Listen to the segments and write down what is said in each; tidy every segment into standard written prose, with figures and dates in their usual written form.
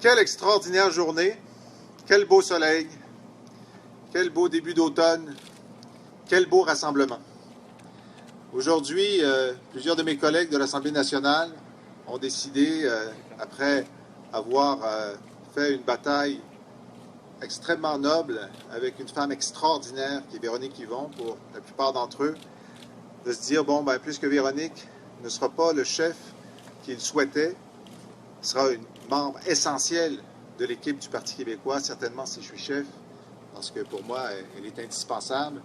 Quelle extraordinaire journée, quel beau soleil, quel beau début d'automne, quel beau rassemblement. Aujourd'hui, plusieurs de mes collègues de l'Assemblée nationale ont décidé, après avoir fait une bataille extrêmement noble avec une femme extraordinaire qui est Véronique Yvon pour la plupart d'entre eux, de se dire, bon, ben, plus que Véronique ne sera pas le chef qu'il souhaitait, sera une membre essentielle de l'équipe du Parti québécois, certainement si je suis chef, parce que pour moi, elle est indispensable.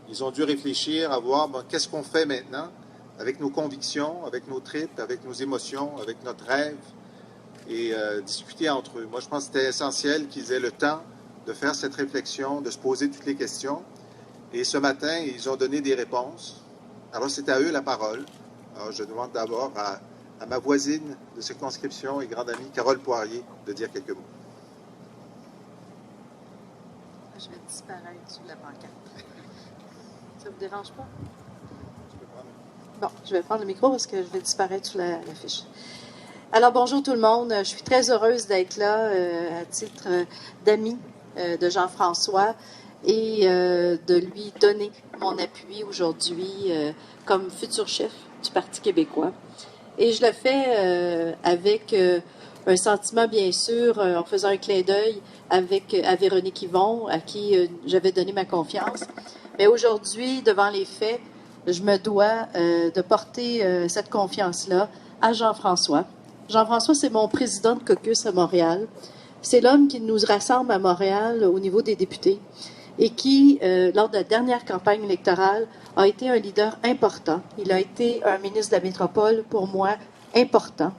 Ils ont dû réfléchir à voir bon, qu'est-ce qu'on fait maintenant avec nos convictions, avec nos tripes, avec nos émotions, avec notre rêve, et discuter entre eux. Moi, je pense que c'était essentiel qu'ils aient le temps de faire cette réflexion, de se poser toutes les questions. Et ce matin, ils ont donné des réponses. Alors, c'est à eux la parole. Alors, je demande d'abord à ma voisine de circonscription et grande amie, Carole Poirier, de dire quelques mots. Je vais disparaître sous la pancarte. Ça vous dérange pas? Bon, je vais prendre le micro parce que je vais disparaître sous la fiche. Alors, bonjour tout le monde. Je suis très heureuse d'être là à titre d'amie de Jean-François et de lui donner mon appui aujourd'hui comme futur chef du Parti québécois. Et je le fais avec un sentiment, bien sûr, en faisant un clin d'œil à Véronique Yvon, à qui j'avais donné ma confiance. Mais aujourd'hui, devant les faits, je me dois de porter cette confiance-là à Jean-François. Jean-François, c'est mon président de caucus à Montréal. C'est l'homme qui nous rassemble à Montréal au niveau des députés et qui, lors de la dernière campagne électorale, a été un leader important. Il a été un ministre de la métropole, pour moi, important.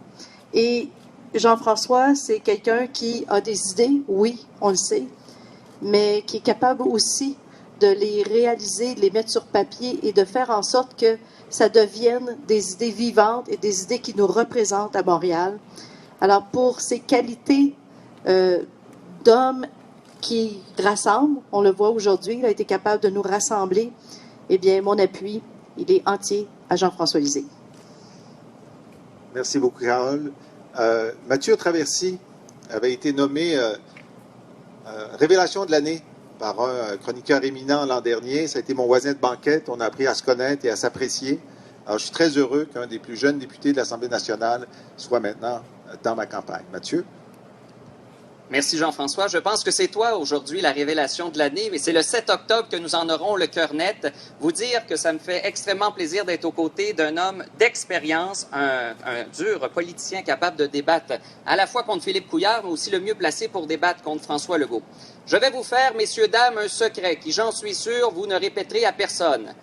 Et Jean-François, c'est quelqu'un qui a des idées, oui, on le sait, mais qui est capable aussi de les réaliser, de les mettre sur papier et de faire en sorte que ça devienne des idées vivantes et des idées qui nous représentent à Montréal. Alors, pour ces qualités d'homme qui rassemble, on le voit aujourd'hui, il a été capable de nous rassembler, eh bien, mon appui, il est entier à Jean-François Lisée. Merci beaucoup, Carole. Mathieu Traversy avait été nommé Révélation de l'année par un chroniqueur éminent l'an dernier. Ça a été mon voisin de banquette. On a appris à se connaître et à s'apprécier. Alors, je suis très heureux qu'un des plus jeunes députés de l'Assemblée nationale soit maintenant dans ma campagne. Mathieu? Merci Jean-François. Je pense que c'est toi aujourd'hui la révélation de l'année, mais c'est le 7 octobre que nous en aurons le cœur net. Vous dire que ça me fait extrêmement plaisir d'être aux côtés d'un homme d'expérience, un dur politicien capable de débattre à la fois contre Philippe Couillard, mais aussi le mieux placé pour débattre contre François Legault. Je vais vous faire, messieurs, dames, un secret qui, j'en suis sûr, vous ne répéterez à personne.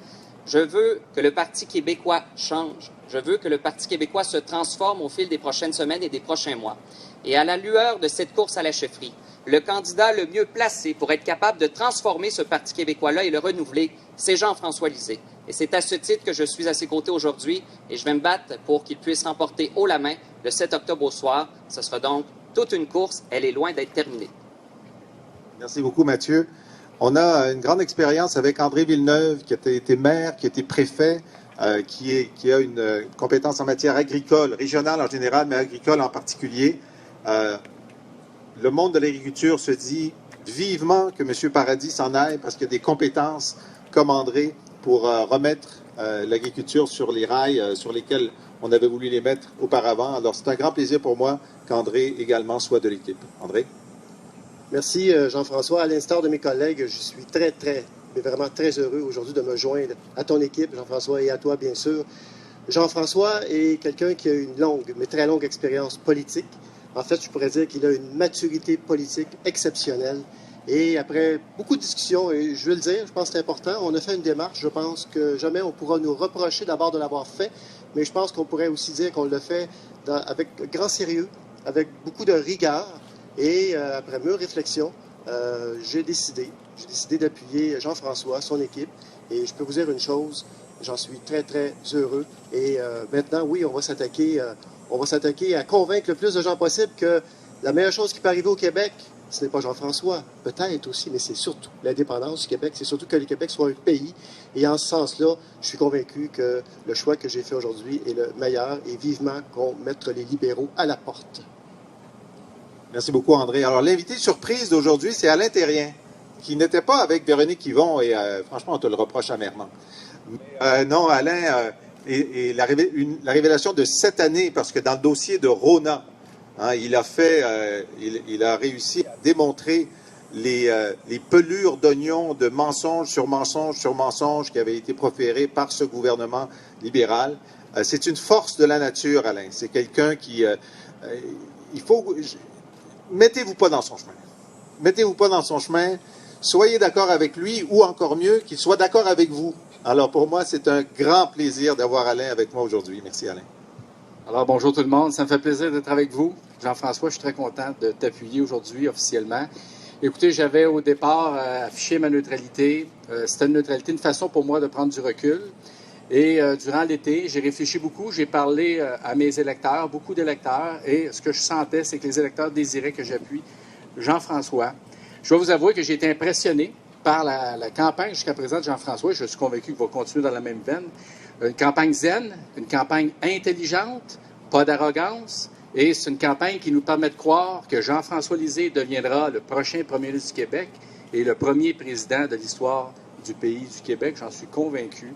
Je veux que le Parti québécois change. Je veux que le Parti québécois se transforme au fil des prochaines semaines et des prochains mois. Et à la lueur de cette course à la chefferie, le candidat le mieux placé pour être capable de transformer ce Parti québécois-là et le renouveler, c'est Jean-François Lisée. Et c'est à ce titre que je suis à ses côtés aujourd'hui et je vais me battre pour qu'il puisse remporter haut la main le 7 octobre au soir. Ce sera donc toute une course. Elle est loin d'être terminée. Merci beaucoup, Mathieu. On a une grande expérience avec André Villeneuve, qui a été maire, qui a été préfet, qui a une compétence en matière agricole, régionale en général, mais agricole en particulier. Le monde de l'agriculture se dit vivement que M. Paradis s'en aille parce qu'il y a des compétences comme André pour remettre l'agriculture sur les rails sur lesquels on avait voulu les mettre auparavant. Alors, c'est un grand plaisir pour moi qu'André également soit de l'équipe. André? Merci, Jean-François. À l'instar de mes collègues, je suis mais vraiment très heureux aujourd'hui de me joindre à ton équipe, Jean-François, et à toi, bien sûr. Jean-François est quelqu'un qui a une longue, mais très longue expérience politique. En fait, je pourrais dire qu'il a une maturité politique exceptionnelle. Et après beaucoup de discussions, et je veux le dire, je pense que c'est important, on a fait une démarche. Je pense que jamais on pourra nous reprocher d'abord de l'avoir fait, mais je pense qu'on pourrait aussi dire qu'on l'a fait avec grand sérieux, avec beaucoup de rigueur. Et après mûre réflexion, j'ai décidé d'appuyer Jean-François, son équipe. Et je peux vous dire une chose, j'en suis très, très heureux. Et maintenant, oui, on va s'attaquer à convaincre le plus de gens possible que la meilleure chose qui peut arriver au Québec, ce n'est pas Jean-François, peut-être aussi, mais c'est surtout l'indépendance du Québec. C'est surtout que le Québec soit un pays. Et en ce sens-là, je suis convaincu que le choix que j'ai fait aujourd'hui est le meilleur et vivement qu'on mette les libéraux à la porte. Merci beaucoup, André. Alors, l'invité surprise d'aujourd'hui, c'est Alain Thérien, qui n'était pas avec Véronique Yvon, et franchement, on te le reproche amèrement. Non, Alain est la révélation de cette année, parce que dans le dossier de Rona, hein, il a réussi à démontrer les pelures d'oignons de mensonge sur mensonge sur mensonge qui avaient été proférés par ce gouvernement libéral. C'est une force de la nature, Alain. C'est quelqu'un qui... mettez-vous pas dans son chemin. Mettez-vous pas dans son chemin. Soyez d'accord avec lui, ou encore mieux, qu'il soit d'accord avec vous. Alors, pour moi, c'est un grand plaisir d'avoir Alain avec moi aujourd'hui. Merci, Alain. Alors, bonjour tout le monde. Ça me fait plaisir d'être avec vous. Jean-François, je suis très content de t'appuyer aujourd'hui officiellement. Écoutez, j'avais au départ affiché ma neutralité. C'était une neutralité, une façon pour moi de prendre du recul. Et durant l'été, j'ai réfléchi beaucoup. J'ai parlé à mes électeurs, beaucoup d'électeurs. Et ce que je sentais, c'est que les électeurs désiraient que j'appuie Jean-François. Je dois vous avouer que j'ai été impressionné par la campagne jusqu'à présent de Jean-François. Je suis convaincu qu'il va continuer dans la même veine. Une campagne zen, une campagne intelligente, pas d'arrogance. Et c'est une campagne qui nous permet de croire que Jean-François Lisée deviendra le prochain premier ministre du Québec et le premier président de l'histoire du pays du Québec. J'en suis convaincu.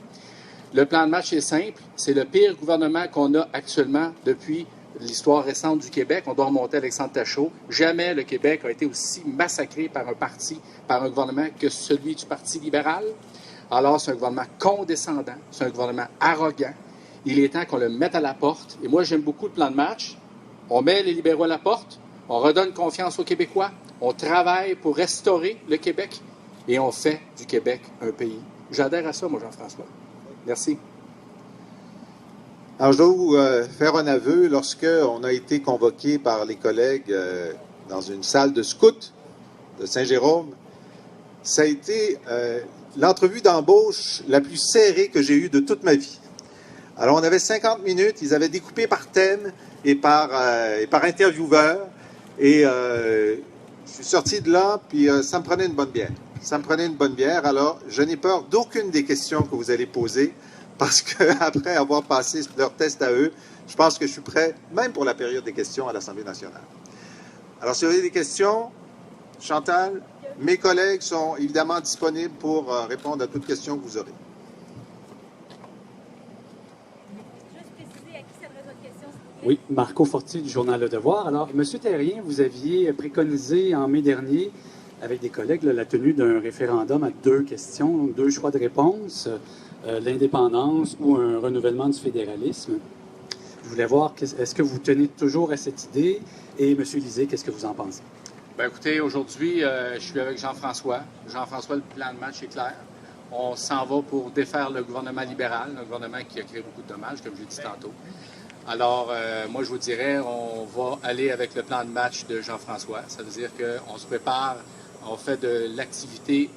Le plan de match est simple. C'est le pire gouvernement qu'on a actuellement depuis l'histoire récente du Québec. On doit remonter à Alexandre Tachereau. Jamais le Québec a été aussi massacré par un parti, par un gouvernement que celui du Parti libéral. Alors, c'est un gouvernement condescendant, c'est un gouvernement arrogant. Il est temps qu'on le mette à la porte. Et moi, j'aime beaucoup le plan de match. On met les libéraux à la porte, on redonne confiance aux Québécois, on travaille pour restaurer le Québec et on fait du Québec un pays. J'adhère à ça, moi, Jean-François. Merci. Alors, je dois vous faire un aveu. Lorsqu'on a été convoqué par les collègues dans une salle de scout de Saint-Jérôme, ça a été l'entrevue d'embauche la plus serrée que j'ai eue de toute ma vie. Alors, on avait 50 minutes, ils avaient découpé par thème et par intervieweur. Et je suis sorti de là, puis ça me prenait une bonne bière. Ça me prenait une bonne bière. Alors, je n'ai peur d'aucune des questions que vous allez poser, parce qu'après avoir passé leur test à eux, je pense que je suis prêt, même pour la période des questions à l'Assemblée nationale. Alors, si vous avez des questions, Chantal, mes collègues sont évidemment disponibles pour répondre à toute question que vous aurez. Oui, Marco Forti du journal Le Devoir. Alors, M. Thérien, vous aviez préconisé en mai dernier, avec des collègues, la tenue d'un référendum à 2 questions, donc 2 choix de réponse, l'indépendance ou un renouvellement du fédéralisme. Je voulais voir, est-ce que vous tenez toujours à cette idée? Et M. Lisée, qu'est-ce que vous en pensez? Bien, écoutez, aujourd'hui, je suis avec Jean-François. Jean-François, le plan de match est clair. On s'en va pour défaire le gouvernement libéral, un gouvernement qui a créé beaucoup de dommages, comme j'ai dit tantôt. Alors, moi, je vous dirais, on va aller avec le plan de match de Jean-François. Ça veut dire qu'on se prépare, on fait de l'activité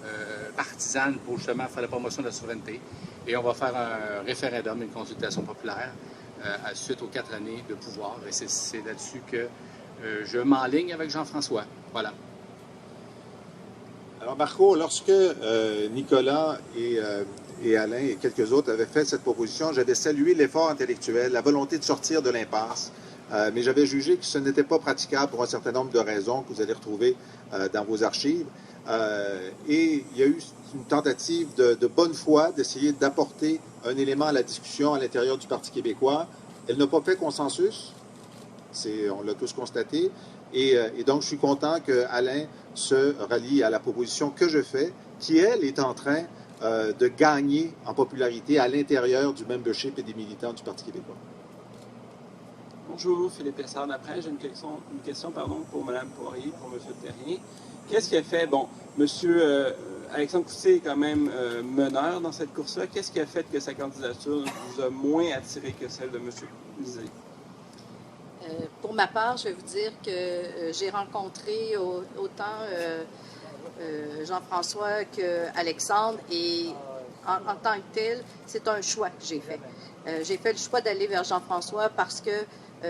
partisane pour justement faire la promotion de la souveraineté. Et on va faire un référendum, une consultation populaire suite aux 4 années de pouvoir. Et c'est là-dessus que je m'enligne avec Jean-François. Voilà. Alors, Marco, lorsque Nicolas et Alain et quelques autres avaient fait cette proposition, j'avais salué l'effort intellectuel, la volonté de sortir de l'impasse, mais j'avais jugé que ce n'était pas praticable pour un certain nombre de raisons que vous allez retrouver dans vos archives. Et il y a eu une tentative de bonne foi d'essayer d'apporter un élément à la discussion à l'intérieur du Parti québécois. Elle n'a pas fait consensus, on l'a tous constaté, et donc je suis content que Alain se rallie à la proposition que je fais, qui, elle, est en train de gagner en popularité à l'intérieur du membership et des militants du Parti québécois. Bonjour, Philippe Essard-Naprin. J'ai une question pour Mme Poirier, pour M. Thérien. Qu'est-ce qui a fait, M. Alexandre Coussé est quand même meneur dans cette course-là. Qu'est-ce qui a fait que sa candidature vous a moins attiré que celle de M. Lisée? Pour ma part, je vais vous dire que j'ai rencontré autant Jean-François qu'Alexandre et en tant que tel, c'est un choix que j'ai fait. J'ai fait le choix d'aller vers Jean-François parce que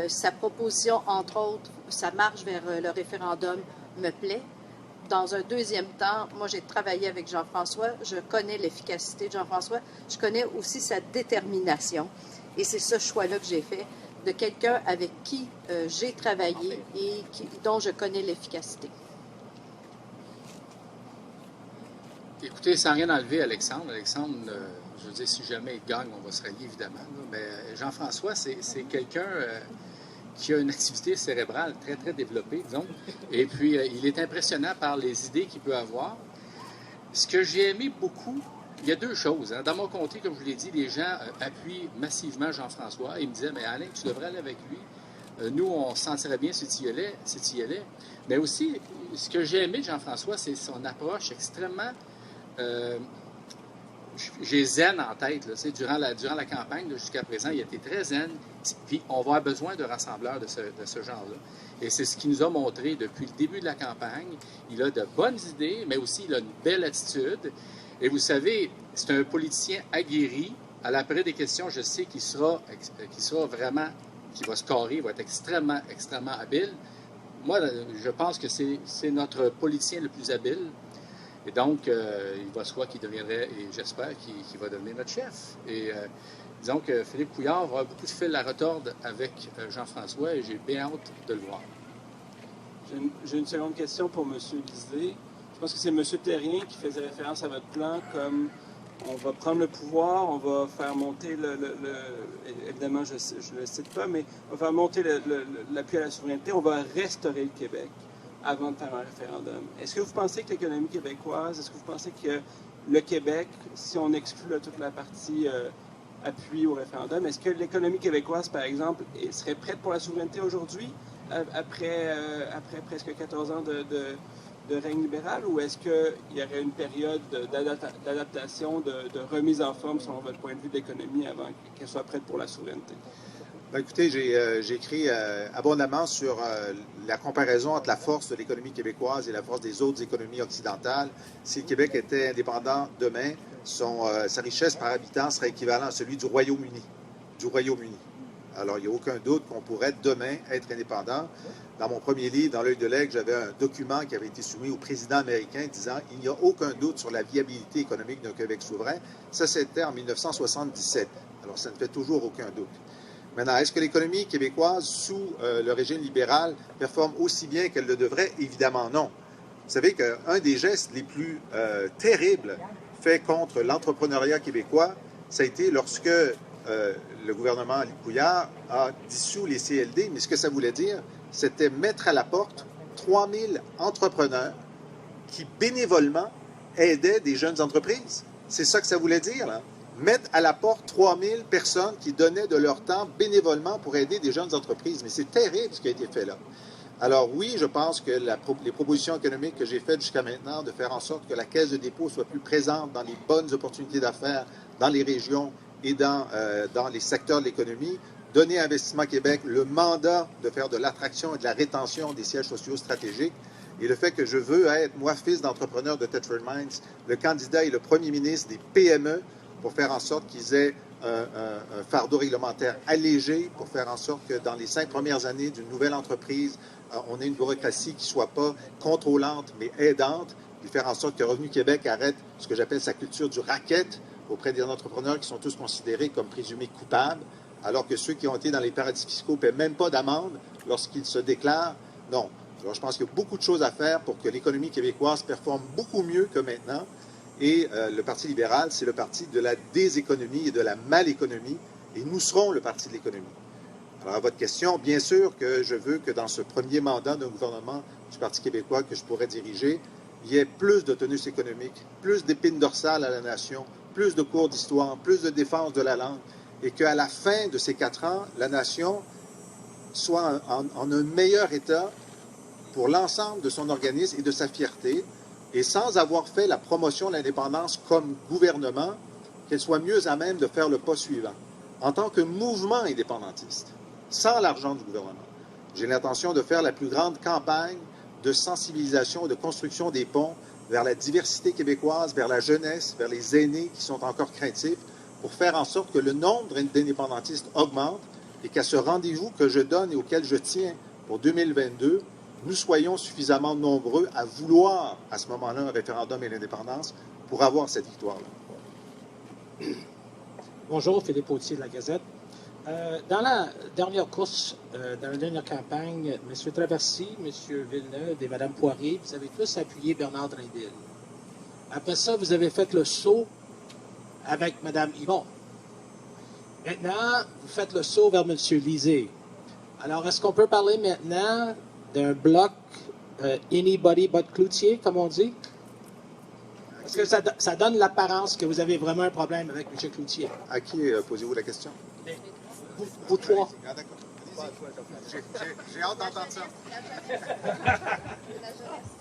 sa proposition, entre autres, sa marche vers le référendum me plaît. Dans un deuxième temps, moi, j'ai travaillé avec Jean-François. Je connais l'efficacité de Jean-François. Je connais aussi sa détermination. Et c'est ce choix-là que j'ai fait. de quelqu'un avec qui j'ai travaillé et dont je connais l'efficacité. Écoutez, sans rien enlever, Alexandre, je veux dire, si jamais il gagne, on va se rallier, évidemment. Là, mais Jean-François, c'est quelqu'un qui a une activité cérébrale très, très développée, disons. Et puis, il est impressionnant par les idées qu'il peut avoir. Ce que j'ai aimé beaucoup, il y a deux choses. Hein. Dans mon comté, comme je vous l'ai dit, les gens appuient massivement Jean-François. Ils me disaient, mais Alain, tu devrais aller avec lui. Nous, on se sentirait bien si tu y allais. Mais aussi, ce que j'ai aimé de Jean-François, c'est son approche extrêmement... j'ai zen en tête. Là, durant la campagne, jusqu'à présent, il a été très zen. Puis on va avoir besoin de rassembleurs de ce genre-là. Et c'est ce qu'il nous a montré depuis le début de la campagne. Il a de bonnes idées, mais aussi il a une belle attitude. Et vous savez, c'est un politicien aguerri. À la période des questions, je sais qu'il sera vraiment, qu'il va scorer, il va être extrêmement, extrêmement habile. Moi, je pense que c'est notre politicien le plus habile. Et donc, il va se croire qu'il deviendrait, et j'espère qu'il va devenir notre chef. Et disons que Philippe Couillard va avoir beaucoup de fil à retordre avec Jean-François et j'ai bien hâte de le voir. J'ai une seconde question pour M. Lisée. Je pense que c'est M. Terrien qui faisait référence à votre plan comme on va prendre le pouvoir, on va faire monter évidemment, je ne le cite pas, mais on va faire monter l'appui à la souveraineté, on va restaurer le Québec avant de faire un référendum. Est-ce que vous pensez que l'économie québécoise, est-ce que vous pensez que le Québec, si on exclut toute la partie appui au référendum, est-ce que l'économie québécoise, par exemple, serait prête pour la souveraineté aujourd'hui, après presque 14 ans de règne libéral, ou est-ce qu'il y aurait une période d'adaptation, de remise en forme, selon votre point de vue, de l'économie avant qu'elle soit prête pour la souveraineté? Ben, écoutez, j'ai écrit abondamment sur la comparaison entre la force de l'économie québécoise et la force des autres économies occidentales. Si le Québec était indépendant demain, sa richesse par habitant serait équivalente à celui du Royaume-Uni. Alors, il n'y a aucun doute qu'on pourrait demain être indépendant. Dans mon premier livre, dans l'œil de l'aigle, j'avais un document qui avait été soumis au président américain disant « Il n'y a aucun doute sur la viabilité économique d'un Québec souverain ». Ça, c'était en 1977. Alors, ça ne fait toujours aucun doute. Maintenant, est-ce que l'économie québécoise, sous le régime libéral, performe aussi bien qu'elle le devrait? Évidemment non. Vous savez qu'un des gestes les plus terribles faits contre l'entrepreneuriat québécois, ça a été lorsque le gouvernement Couillard a dissous les CLD. Mais ce que ça voulait dire, c'était mettre à la porte 3000 entrepreneurs qui, bénévolement, aidaient des jeunes entreprises. C'est ça que ça voulait dire, là. Mettre à la porte 3000 personnes qui donnaient de leur temps bénévolement pour aider des jeunes entreprises. Mais c'est terrible ce qui a été fait là. Alors oui, je pense que les propositions économiques que j'ai faites jusqu'à maintenant, de faire en sorte que la Caisse de dépôt soit plus présente dans les bonnes opportunités d'affaires, dans les régions et dans les secteurs de l'économie, donner à Investissement Québec le mandat de faire de l'attraction et de la rétention des sièges sociaux stratégiques, et le fait que je veux être, moi, fils d'entrepreneur de Thetford Mines, le candidat et le premier ministre des PME, pour faire en sorte qu'ils aient un fardeau réglementaire allégé, pour faire en sorte que dans les 5 premières années d'une nouvelle entreprise, on ait une bureaucratie qui ne soit pas contrôlante, mais aidante, puis faire en sorte que Revenu Québec arrête ce que j'appelle sa culture du racket auprès des entrepreneurs qui sont tous considérés comme présumés coupables, alors que ceux qui ont été dans les paradis fiscaux ne paient même pas d'amende lorsqu'ils se déclarent. Non. Alors, je pense qu'il y a beaucoup de choses à faire pour que l'économie québécoise performe beaucoup mieux que maintenant. Et le Parti libéral, c'est le parti de la déséconomie et de la maléconomie. Et nous serons le parti de l'économie. Alors, à votre question, bien sûr que je veux que dans ce premier mandat d'un gouvernement du Parti québécois que je pourrais diriger, il y ait plus de tonus économiques, plus d'épines dorsales à la nation, plus de cours d'histoire, plus de défense de la langue, et qu'à la fin de ces 4 ans, la nation soit en un meilleur état pour l'ensemble de son organisme et de sa fierté, et sans avoir fait la promotion de l'indépendance comme gouvernement, qu'elle soit mieux à même de faire le pas suivant. En tant que mouvement indépendantiste, sans l'argent du gouvernement, j'ai l'intention de faire la plus grande campagne de sensibilisation et de construction des ponts vers la diversité québécoise, vers la jeunesse, vers les aînés qui sont encore craintifs, pour faire en sorte que le nombre d'indépendantistes augmente et qu'à ce rendez-vous que je donne et auquel je tiens pour 2022, nous soyons suffisamment nombreux à vouloir, à ce moment-là, un référendum et l'indépendance pour avoir cette victoire-là. Bonjour, Philippe Autier de la Gazette. Dans la dernière course, dans la dernière campagne, M. Traversy, M. Villeneuve et Mme Poirier, vous avez tous appuyé Bernard Drinville. Après ça, vous avez fait le saut avec Mme Yvon. Maintenant, vous faites le saut vers M. Lisée. Alors, est-ce qu'on peut parler maintenant d'un bloc anybody but Cloutier, comme on dit? Parce que ça donne l'apparence que vous avez vraiment un problème avec M. Cloutier. À qui posez-vous la question? Vous trois. Ah, d'accord. J'ai hâte d'entendre ça.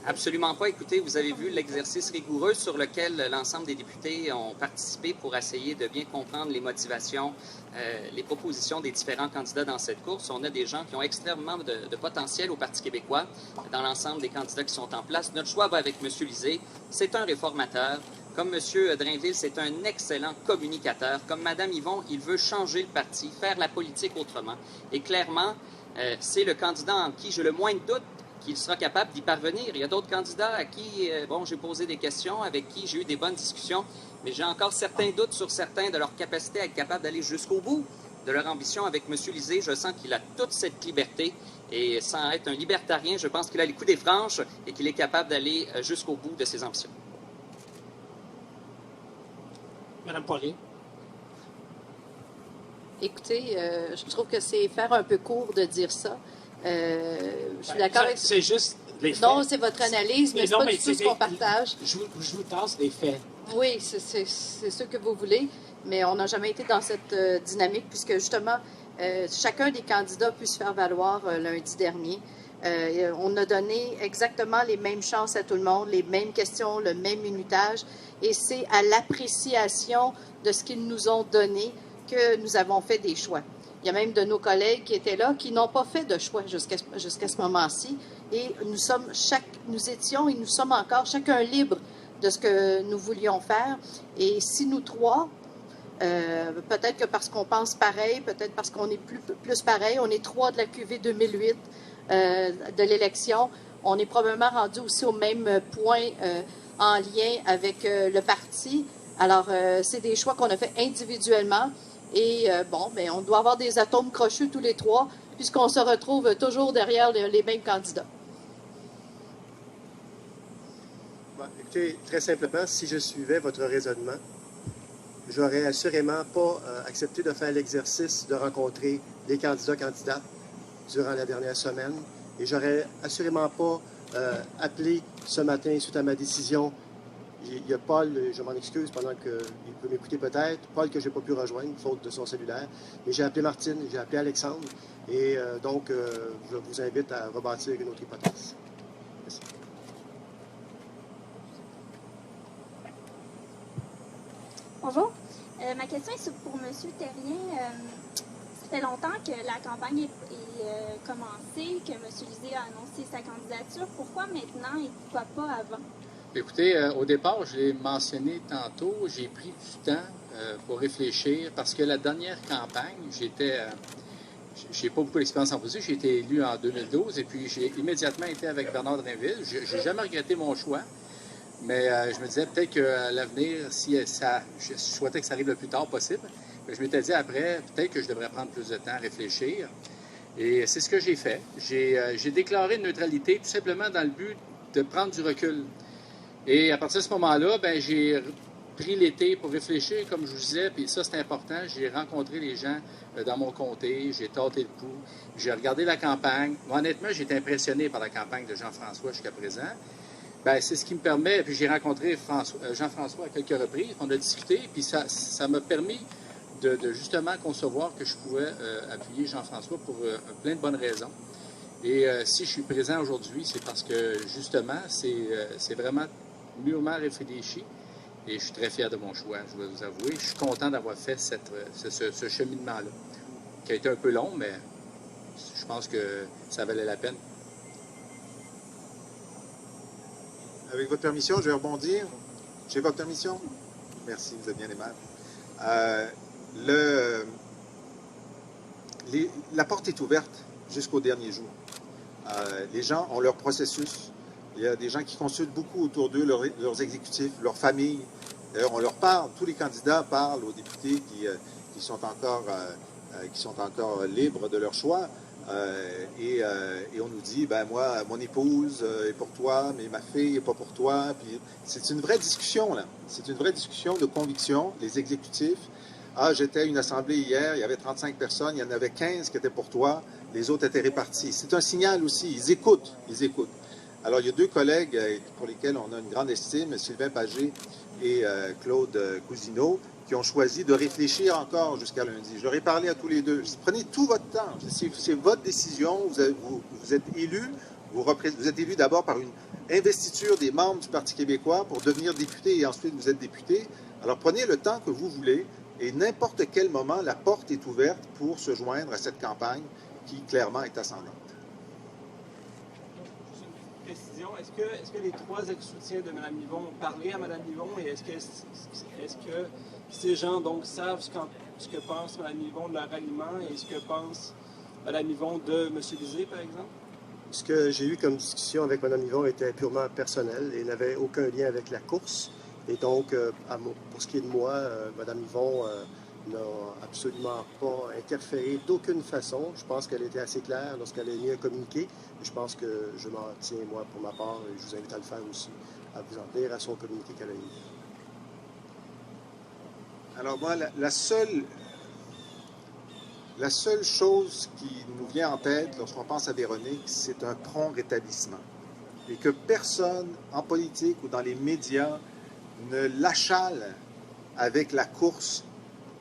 Absolument pas. Écoutez, vous avez vu l'exercice rigoureux sur lequel l'ensemble des députés ont participé pour essayer de bien comprendre les motivations, les propositions des différents candidats dans cette course. On a des gens qui ont extrêmement de potentiel au Parti québécois dans l'ensemble des candidats qui sont en place. Notre choix va avec M. Lisée. C'est un réformateur. Comme M. Drainville, c'est un excellent communicateur. Comme Mme Yvon, il veut changer le parti, faire la politique autrement. Et clairement, c'est le candidat en qui j'ai le moins de doute qu'il sera capable d'y parvenir. Il y a d'autres candidats à qui, j'ai posé des questions, avec qui j'ai eu des bonnes discussions, mais j'ai encore certains doutes sur certains de leur capacité à être capable d'aller jusqu'au bout de leur ambition. Avec M. Lisée, je sens qu'il a toute cette liberté, et sans être un libertarien, je pense qu'il a les coups des franches et qu'il est capable d'aller jusqu'au bout de ses ambitions. Mme Poirier. Écoutez, je trouve que c'est faire un peu court de dire ça. Je suis d'accord avec... C'est juste les faits. Non, c'est votre analyse, mais c'est pas du tout ce qu'on partage. Je vous tasse les faits. Oui, c'est ce que vous voulez, mais on n'a jamais été dans cette dynamique, puisque justement, chacun des candidats pu se faire valoir lundi dernier. On a donné exactement les mêmes chances à tout le monde, les mêmes questions, le même minutage, et c'est à l'appréciation de ce qu'ils nous ont donné que nous avons fait des choix. Il y a même de nos collègues qui étaient là qui n'ont pas fait de choix jusqu'à ce moment-ci, et nous étions et nous sommes encore chacun libres de ce que nous voulions faire. Et si nous trois, peut-être que parce qu'on pense pareil, peut-être parce qu'on est plus pareil, on est trois de la QV 2008 de l'élection, on est probablement rendu aussi au même point en lien avec le parti. Alors, c'est des choix qu'on a fait individuellement. Et on doit avoir des atomes crochus tous les trois, puisqu'on se retrouve toujours derrière les mêmes candidats. Bon, écoutez, très simplement, si je suivais votre raisonnement, j'aurais assurément pas accepté de faire l'exercice de rencontrer les candidates durant la dernière semaine. Et j'aurais assurément pas appelé ce matin, suite à ma décision. Il y a Paul, je m'en excuse pendant qu'il peut m'écouter peut-être, Paul que je n'ai pas pu rejoindre, faute de son cellulaire. Mais j'ai appelé Martine, j'ai appelé Alexandre. Et donc, je vous invite à rebâtir une autre hypothèse. Merci. Bonjour. Ma question est pour M. Terrien. Ça fait longtemps que la campagne est commencée, que M. Lisée a annoncé sa candidature. Pourquoi maintenant et pourquoi pas avant? Écoutez, au départ, je l'ai mentionné tantôt, j'ai pris du temps pour réfléchir parce que la dernière campagne, j'ai pas beaucoup d'expérience en politique, j'ai été élu en 2012 et puis j'ai immédiatement été avec Bernard Drainville. Je n'ai jamais regretté mon choix, mais je me disais peut-être qu'à l'avenir, je souhaitais que ça arrive le plus tard possible, mais je m'étais dit après, peut-être que je devrais prendre plus de temps à réfléchir. Et c'est ce que j'ai fait. J'ai déclaré une neutralité tout simplement dans le but de prendre du recul. Et à partir de ce moment-là, j'ai pris l'été pour réfléchir, comme je vous disais, puis ça, c'est important. J'ai rencontré les gens dans mon comté, j'ai tâté le pouls, j'ai regardé la campagne. Honnêtement, j'ai été impressionné par la campagne de Jean-François jusqu'à présent. C'est ce qui me permet, puis j'ai rencontré Jean-François à quelques reprises, on a discuté, puis ça m'a permis de justement concevoir que je pouvais appuyer Jean-François pour plein de bonnes raisons. Et si je suis présent aujourd'hui, c'est parce que, justement, c'est vraiment mûrement réfléchi et je suis très fier de mon choix, je dois vous avouer. Je suis content d'avoir fait ce cheminement-là, qui a été un peu long, mais je pense que ça valait la peine. Avec votre permission, je vais rebondir. J'ai votre permission? Merci, vous êtes bien aimable. La porte est ouverte jusqu'au dernier jour. Les gens ont leur processus. Il y a des gens qui consultent beaucoup autour d'eux, leurs exécutifs, leurs familles. D'ailleurs, on leur parle, tous les candidats parlent aux députés qui qui sont encore libres de leur choix. Et on nous dit, ben moi, mon épouse est pour toi, mais ma fille n'est pas pour toi. Puis c'est une vraie discussion, là. C'est une vraie discussion de conviction, les exécutifs. Ah, j'étais à une assemblée hier, il y avait 35 personnes, il y en avait 15 qui étaient pour toi, les autres étaient répartis. C'est un signal aussi, ils écoutent. Alors, il y a 2 collègues pour lesquels on a une grande estime, Sylvain Pagé et Claude Cousineau, qui ont choisi de réfléchir encore jusqu'à lundi. Je leur ai parlé à tous les 2. Prenez tout votre temps. C'est votre décision. Vous êtes élus. Vous êtes élus d'abord par une investiture des membres du Parti québécois pour devenir député et ensuite vous êtes député. Alors, prenez le temps que vous voulez et n'importe quel moment, la porte est ouverte pour se joindre à cette campagne qui, clairement, est ascendante. Précision. Est-ce que les 3 ex-soutiens de Mme Yvon ont parlé à Mme Yvon et est-ce que ces gens donc savent ce que pense Mme Yvon de leur ralliement et ce que pense Mme Yvon de M. Lisée, par exemple? Ce que j'ai eu comme discussion avec Mme Yvon était purement personnel et n'avait aucun lien avec la course. Et donc, pour ce qui est de moi, Mme Yvon n'a absolument pas interféré d'aucune façon. Je pense qu'elle était assez claire lorsqu'elle a mis un communiqué. Et je pense que je m'en tiens, moi, pour ma part, et je vous invite à le faire aussi, à vous en tenir à son communiqué qu'elle a mis. Alors moi, la seule chose qui nous vient en tête lorsqu'on pense à Véronique, c'est un prompt rétablissement. Et que personne en politique ou dans les médias ne l'achale avec la course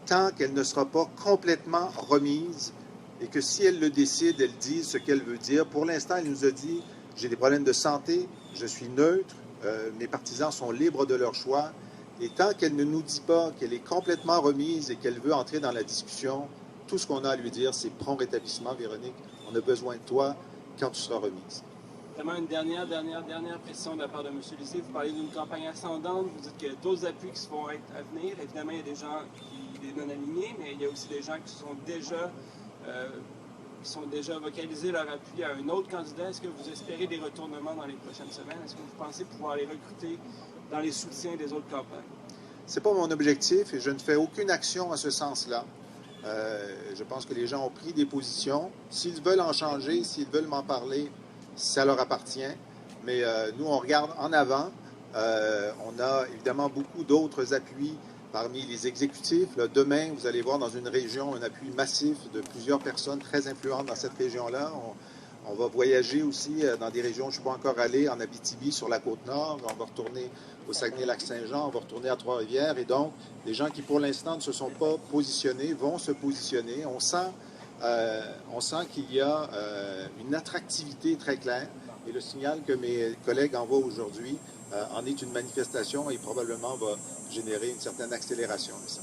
tant qu'elle ne sera pas complètement remise et que si elle le décide, elle dise ce qu'elle veut dire. Pour l'instant, elle nous a dit « j'ai des problèmes de santé, je suis neutre, mes partisans sont libres de leur choix ». Et tant qu'elle ne nous dit pas qu'elle est complètement remise et qu'elle veut entrer dans la discussion, tout ce qu'on a à lui dire, c'est prompt rétablissement, Véronique. On a besoin de toi quand tu seras remise. Vraiment une dernière précision de la part de M. Lisée. Vous parlez d'une campagne ascendante. Vous dites qu'il y a d'autres appuis qui vont être à venir. Évidemment, il y a des gens des non-alignés, mais il y a aussi des gens qui sont déjà vocalisés leur appui à un autre candidat. Est-ce que vous espérez des retournements dans les prochaines semaines? Est-ce que vous pensez pouvoir les recruter dans les soutiens des autres campagnes? Ce n'est pas mon objectif et je ne fais aucune action à ce sens-là. Je pense que les gens ont pris des positions. S'ils veulent en changer, s'ils veulent m'en parler, ça leur appartient. Mais nous, on regarde en avant. On a évidemment beaucoup d'autres appuis parmi les exécutifs. Là, demain, vous allez voir dans une région un appui massif de plusieurs personnes très influentes dans cette région-là. On va voyager aussi dans des régions où je ne suis pas encore allé, en Abitibi, sur la Côte-Nord. On va retourner au Saguenay-Lac-Saint-Jean, on va retourner à Trois-Rivières. Et donc, les gens qui, pour l'instant, ne se sont pas positionnés vont se positionner. On sent qu'il y a une attractivité très claire. Et le signal que mes collègues envoient aujourd'hui en est une manifestation et probablement va générer une certaine accélération de ça.